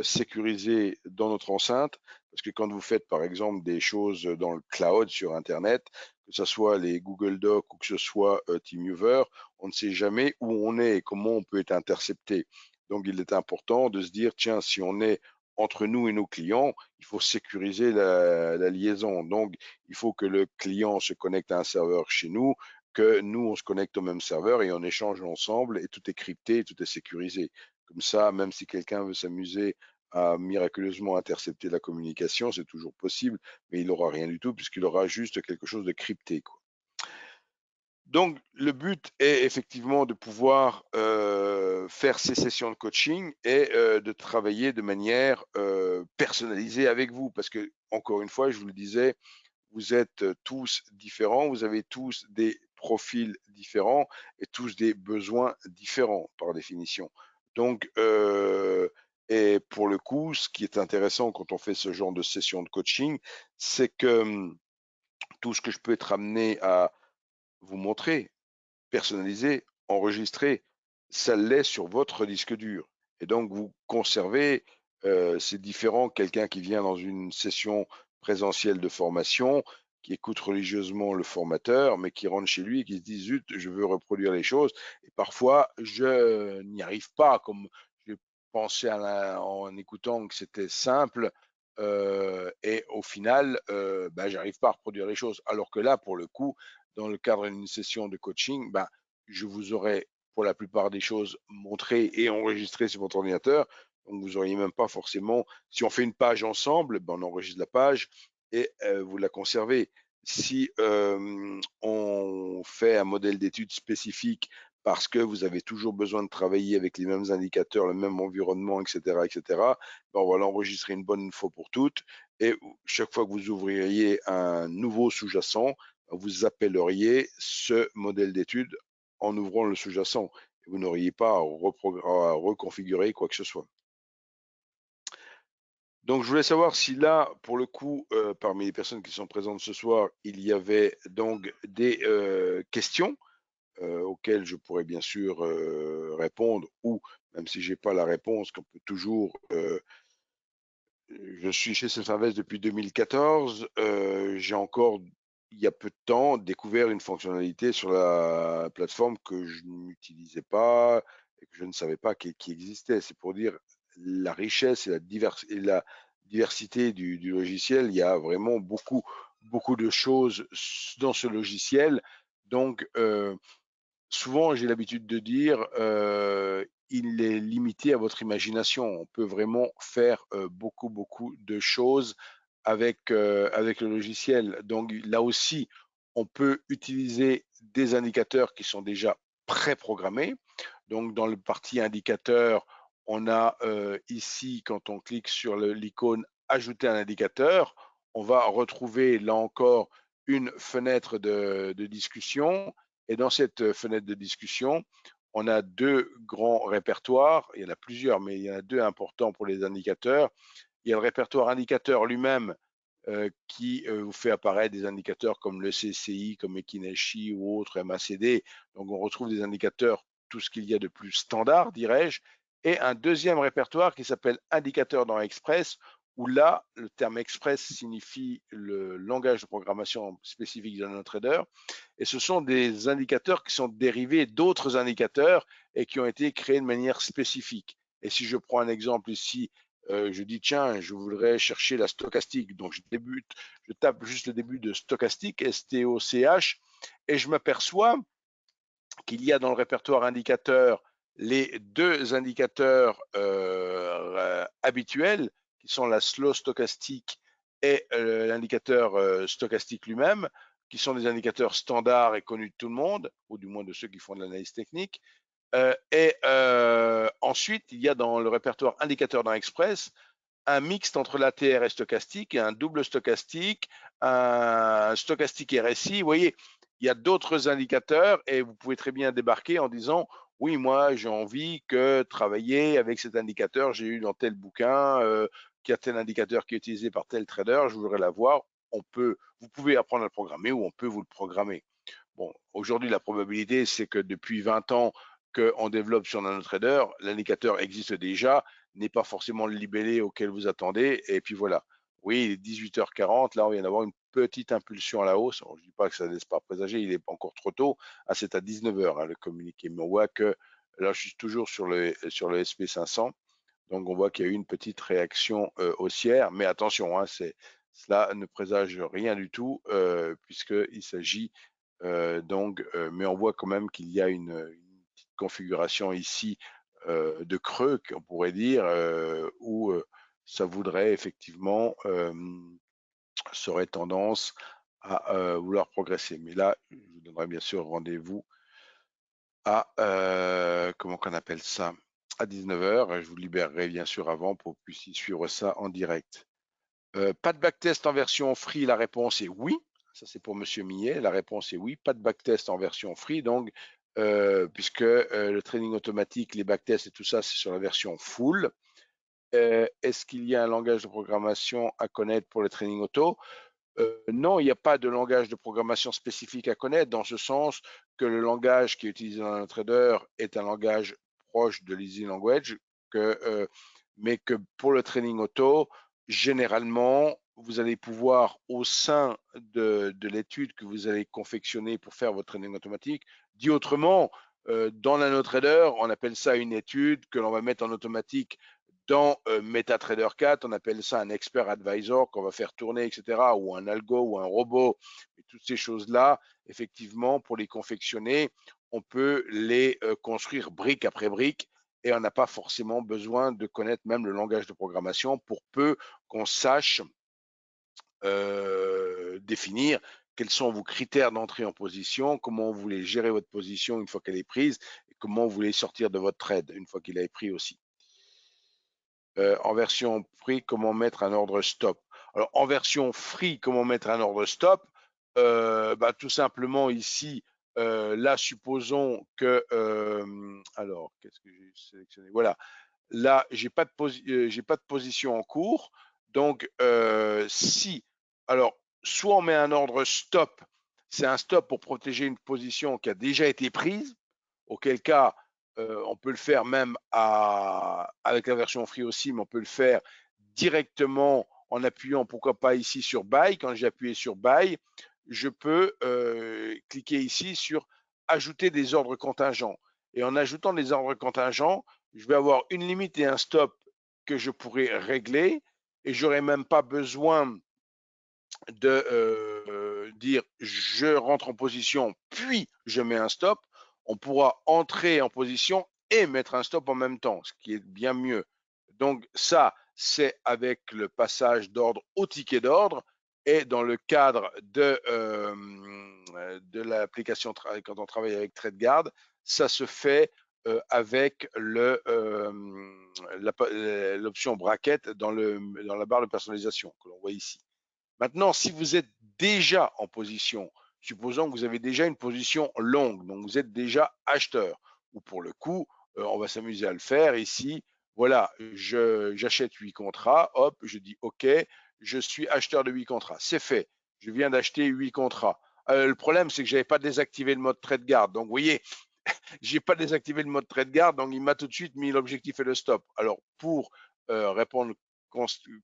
sécurisé dans notre enceinte, parce que quand vous faites par exemple des choses dans le cloud sur Internet, que ce soit les Google Docs ou que ce soit TeamViewer, on ne sait jamais où on est et comment on peut être intercepté. Donc il est important de se dire, tiens, si on est entre nous et nos clients, il faut sécuriser la liaison. Donc, il faut que le client se connecte à un serveur chez nous, que nous, on se connecte au même serveur et on échange ensemble et tout est crypté, tout est sécurisé. Comme ça, même si quelqu'un veut s'amuser à miraculeusement intercepter la communication, c'est toujours possible, mais il n'aura rien du tout puisqu'il aura juste quelque chose de crypté, quoi. Donc, le but est effectivement de pouvoir faire ces sessions de coaching et de travailler de manière personnalisée avec vous. Parce que, encore une fois, je vous le disais, vous êtes tous différents, vous avez tous des profils différents et tous des besoins différents par définition. Donc, et pour le coup, ce qui est intéressant quand on fait ce genre de session de coaching, c'est que tout ce que je peux être amené à vous montrer, personnalisé, enregistré, ça l'est sur votre disque dur. Et donc, vous conservez, c'est différent quelqu'un qui vient dans une session présentielle de formation, qui écoute religieusement le formateur, mais qui rentre chez lui et qui se dit, zut, je veux reproduire les choses. Et parfois, je n'y arrive pas, comme j'ai pensé en écoutant que c'était simple. Et au final, j'arrive pas à reproduire les choses. Alors que là, pour le coup, dans le cadre d'une session de coaching, je vous aurais pour la plupart des choses montré et enregistré sur votre ordinateur. Donc vous n'auriez même pas forcément, si on fait une page ensemble, on enregistre la page et vous la conservez. Si on fait un modèle d'étude spécifique parce que vous avez toujours besoin de travailler avec les mêmes indicateurs, le même environnement, etc., etc., ben, on va l'enregistrer une bonne fois pour toutes. Et chaque fois que vous ouvririez un nouveau sous-jacent, vous appelleriez ce modèle d'étude en ouvrant le sous-jacent. Vous n'auriez pas à reconfigurer quoi que ce soit. Donc, je voulais savoir si là, pour le coup, parmi les personnes qui sont présentes ce soir, il y avait donc des questions auxquelles je pourrais bien sûr répondre, ou même si j'ai pas la réponse, qu'on peut toujours. Je suis chez Sefavest depuis 2014. J'ai encore, il y a peu de temps, découvert une fonctionnalité sur la plateforme que je n'utilisais pas et que je ne savais pas qui existait. C'est pour dire la richesse et la diversité du logiciel. Il y a vraiment beaucoup de choses dans ce logiciel. Donc, souvent, j'ai l'habitude de dire, il est limité à votre imagination. On peut vraiment faire beaucoup de choses avec le logiciel. Donc là aussi, on peut utiliser des indicateurs qui sont déjà préprogrammés. Donc dans le parti indicateur, on a ici, quand on clique sur l'icône ajouter un indicateur, on va retrouver là encore une fenêtre de discussion. Et dans cette fenêtre de discussion, on a deux grands répertoires. Il y en a plusieurs, mais il y en a deux importants pour les indicateurs. Il y a le répertoire indicateur lui-même qui vous fait apparaître des indicateurs comme le CCI, comme Ekineshi ou autres MACD. Donc on retrouve des indicateurs, tout ce qu'il y a de plus standard, dirais-je. Et un deuxième répertoire qui s'appelle indicateur dans Express, où là, le terme Express signifie le langage de programmation spécifique de NanoTrader. Et ce sont des indicateurs qui sont dérivés d'autres indicateurs et qui ont été créés de manière spécifique. Et si je prends un exemple ici, je dis tiens, je voudrais chercher la stochastique. Donc je tape juste le début de stochastique, S-T-O-C-H, et je m'aperçois qu'il y a dans le répertoire indicateur les deux indicateurs habituels, qui sont la slow stochastique et l'indicateur stochastique lui-même, qui sont des indicateurs standards et connus de tout le monde, ou du moins de ceux qui font de l'analyse technique. Ensuite, il y a dans le répertoire indicateur dans Express un mixte entre l'ATR et stochastique, un double stochastique, un stochastique RSI. Vous voyez, il y a d'autres indicateurs et vous pouvez très bien débarquer en disant oui, moi j'ai envie que travailler avec cet indicateur, j'ai eu dans tel bouquin qu'il y a tel indicateur qui est utilisé par tel trader, je voudrais l'avoir. Vous pouvez apprendre à le programmer ou on peut vous le programmer. Bon, aujourd'hui, la probabilité, c'est que depuis 20 ans qu'on développe sur NanoTrader, l'indicateur existe déjà, n'est pas forcément le libellé auquel vous attendez. Et puis voilà. Oui, il est 18h40. Là, on vient d'avoir une petite impulsion à la hausse. Alors, je ne dis pas que ça ne laisse pas présager, il est encore trop tôt. Ah, c'est à 19h, le communiqué. Mais on voit que là, je suis toujours sur le SP500. Donc, on voit qu'il y a eu une petite réaction haussière. Mais attention, hein, cela ne présage rien du tout, puisqu'il s'agit mais on voit quand même qu'il y a une petite configuration ici de creux, qu'on pourrait dire, où ça voudrait effectivement, ça aurait tendance à vouloir progresser. Mais là, je vous donnerai bien sûr rendez-vous à, comment qu'on appelle ça, à 19h. Je vous libérerai bien sûr avant pour que vous puissiez suivre ça en direct. Pas de backtest en version free, la réponse est oui. Ça, c'est pour Monsieur Millet. La réponse est oui. Pas de backtest en version free, donc, puisque le training automatique, les backtests et tout ça, c'est sur la version full. Est-ce qu'il y a un langage de programmation à connaître pour le training auto? Non, il n'y a pas de langage de programmation spécifique à connaître, dans ce sens que le langage qui est utilisé dans NanoTrader est un langage proche de l'Easy Language, mais que pour le training auto, généralement, vous allez pouvoir, au sein de l'étude que vous allez confectionner pour faire votre training automatique, dit autrement, dans NanoTrader, on appelle ça une étude que l'on va mettre en automatique dans MetaTrader 4, on appelle ça un expert advisor qu'on va faire tourner, etc., ou un algo ou un robot. Et toutes ces choses-là, effectivement, pour les confectionner, on peut les construire brique après brique et on n'a pas forcément besoin de connaître même le langage de programmation pour peu qu'on sache définir quels sont vos critères d'entrée en position, comment vous voulez gérer votre position une fois qu'elle est prise, et comment vous voulez sortir de votre trade une fois qu'il est pris aussi. En version free, comment mettre un ordre stop. Alors, en version free, comment mettre un ordre stop? Tout simplement ici, là, supposons que, alors, qu'est-ce que j'ai sélectionné? Voilà, là, j'ai pas de position en cours. Donc, alors, soit on met un ordre stop, c'est un stop pour protéger une position qui a déjà été prise, auquel cas, on peut le faire même avec la version free aussi, mais on peut le faire directement en appuyant, pourquoi pas ici sur Buy. Quand j'ai appuyé sur Buy, je peux cliquer ici sur Ajouter des ordres contingents. Et en ajoutant des ordres contingents, je vais avoir une limite et un stop que je pourrais régler et j'aurais même pas besoin de dire je rentre en position puis je mets un stop. On pourra entrer en position et mettre un stop en même temps, ce qui est bien mieux. Donc ça, c'est avec le passage d'ordre au ticket d'ordre et dans le cadre de l'application quand on travaille avec TradeGuard, ça se fait avec l'option bracket dans la barre de personnalisation que l'on voit ici. Maintenant, si vous êtes déjà en position, supposons que vous avez déjà une position longue, donc vous êtes déjà acheteur, ou pour le coup, on va s'amuser à le faire ici. Voilà, j'achète 8 contrats, hop, je dis OK, je suis acheteur de 8 contrats. C'est fait, je viens d'acheter 8 contrats. Le problème, c'est que je n'avais pas désactivé le mode trade guard. Donc, vous voyez, j'ai pas désactivé le mode trade guard, donc il m'a tout de suite mis l'objectif et le stop. Alors, pour répondre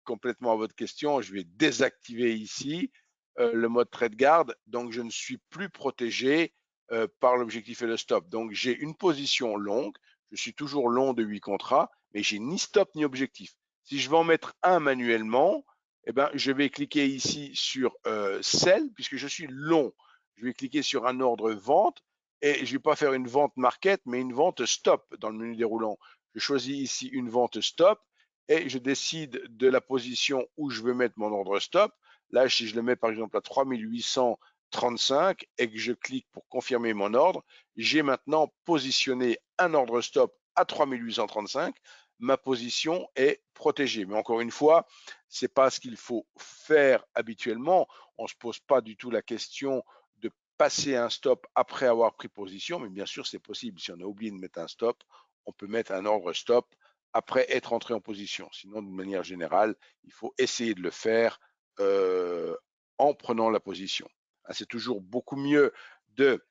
complètement à votre question, je vais désactiver ici le mode trade guard, donc je ne suis plus protégé par l'objectif et le stop. Donc j'ai une position longue, je suis toujours long de 8 contrats, mais j'ai ni stop ni objectif. Si je veux en mettre un manuellement, eh ben, je vais cliquer ici sur Sell, puisque je suis long. Je vais cliquer sur un ordre vente et je ne vais pas faire une vente market, mais une vente stop dans le menu déroulant. Je choisis ici une vente stop et je décide de la position où je veux mettre mon ordre stop. Là, si je le mets par exemple à 3835 et que je clique pour confirmer mon ordre, j'ai maintenant positionné un ordre stop à 3835. Ma position est protégée. Mais encore une fois, ce n'est pas ce qu'il faut faire habituellement. On ne se pose pas du tout la question de passer un stop après avoir pris position, mais bien sûr, c'est possible. Si on a oublié de mettre un stop, on peut mettre un ordre stop après être entré en position. Sinon, de manière générale, il faut essayer de le faire en prenant la position. C'est toujours beaucoup mieux de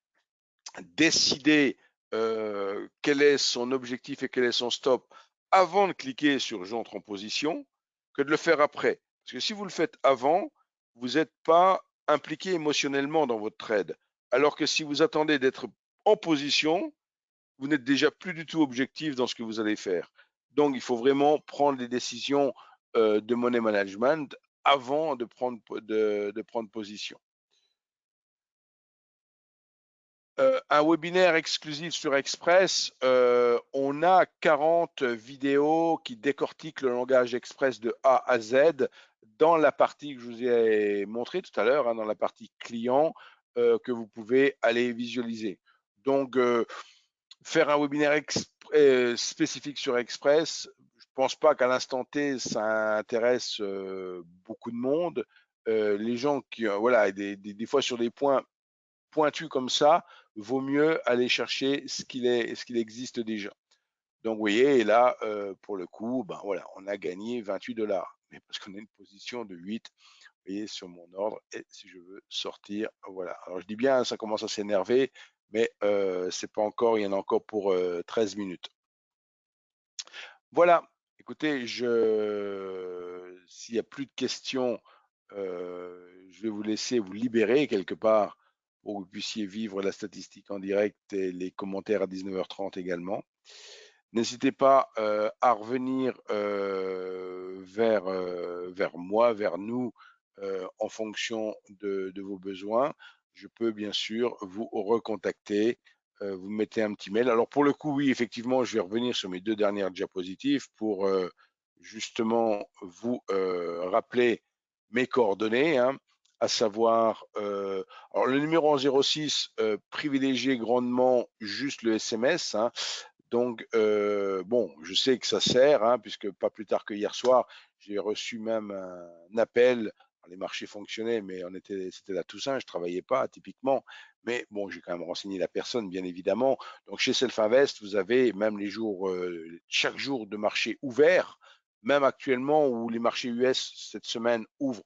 décider quel est son objectif et quel est son stop avant de cliquer sur j'entre en position que de le faire après. Parce que si vous le faites avant, vous n'êtes pas impliqué émotionnellement dans votre trade. Alors que si vous attendez d'être en position, vous n'êtes déjà plus du tout objectif dans ce que vous allez faire. Donc, il faut vraiment prendre des décisions de money management avant de prendre position. Un webinaire exclusif sur Express, on a 40 vidéos qui décortiquent le langage Express de A à Z dans la partie que je vous ai montré tout à l'heure, dans la partie client, que vous pouvez aller visualiser. Donc, faire un webinaire spécifique sur Express, je ne pense pas qu'à l'instant T, ça intéresse beaucoup de monde. Les gens qui, voilà, des fois sur des points pointus comme ça, vaut mieux aller chercher ce qu'il existe déjà. Donc, vous voyez, et là, pour le coup, ben voilà, on a gagné 28$, mais parce qu'on a une position de 8, vous voyez, sur mon ordre, et si je veux sortir, voilà. Alors, je dis bien, ça commence à s'énerver, mais c'est pas encore, il y en a encore pour 13 minutes. Voilà, écoutez, s'il n'y a plus de questions, je vais vous laisser vous libérer quelque part pour que vous puissiez vivre la statistique en direct et les commentaires à 19h30 également. N'hésitez pas à revenir vers moi, vers nous, en fonction de vos besoins. Je peux bien sûr vous recontacter, vous mettez un petit mail. Alors pour le coup, oui, effectivement, je vais revenir sur mes 2 dernières diapositives pour justement vous rappeler mes coordonnées. à savoir, alors le numéro en 06, privilégiez grandement juste le SMS, hein. Donc, bon, je sais que ça sert, hein, puisque pas plus tard que hier soir, j'ai reçu même un appel. Alors, les marchés fonctionnaient, mais c'était la Toussaint, je travaillais pas typiquement. Mais bon, j'ai quand même renseigné la personne, bien évidemment. Donc, chez Selfinvest, vous avez même les jours, chaque jour de marché ouvert, même actuellement où les marchés US cette semaine ouvrent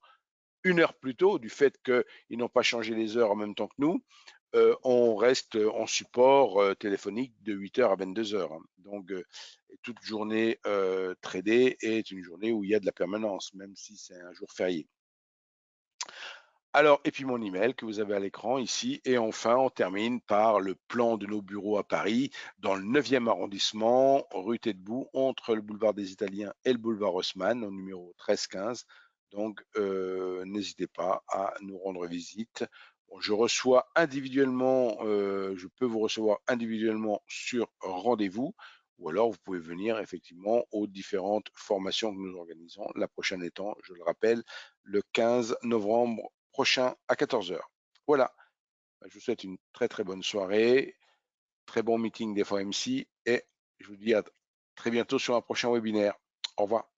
1 heure plus tôt, du fait qu'ils n'ont pas changé les heures en même temps que nous, on reste en support téléphonique de 8 heures à 22 heures, hein. Donc, toute journée tradée est une journée où il y a de la permanence, même si c'est un jour férié. Alors, et puis mon email que vous avez à l'écran ici. Et enfin, on termine par le plan de nos bureaux à Paris, dans le 9e arrondissement, rue Taitbout, entre le boulevard des Italiens et le boulevard Haussmann, au numéro 1315. Donc, n'hésitez pas à nous rendre visite. Bon, je reçois individuellement, je peux vous recevoir individuellement sur rendez-vous, ou alors vous pouvez venir effectivement aux différentes formations que nous organisons. La prochaine étant, je le rappelle, le 15 novembre prochain à 14 heures. Voilà, je vous souhaite une très très bonne soirée, très bon meeting des FOMC et je vous dis à très bientôt sur un prochain webinaire. Au revoir.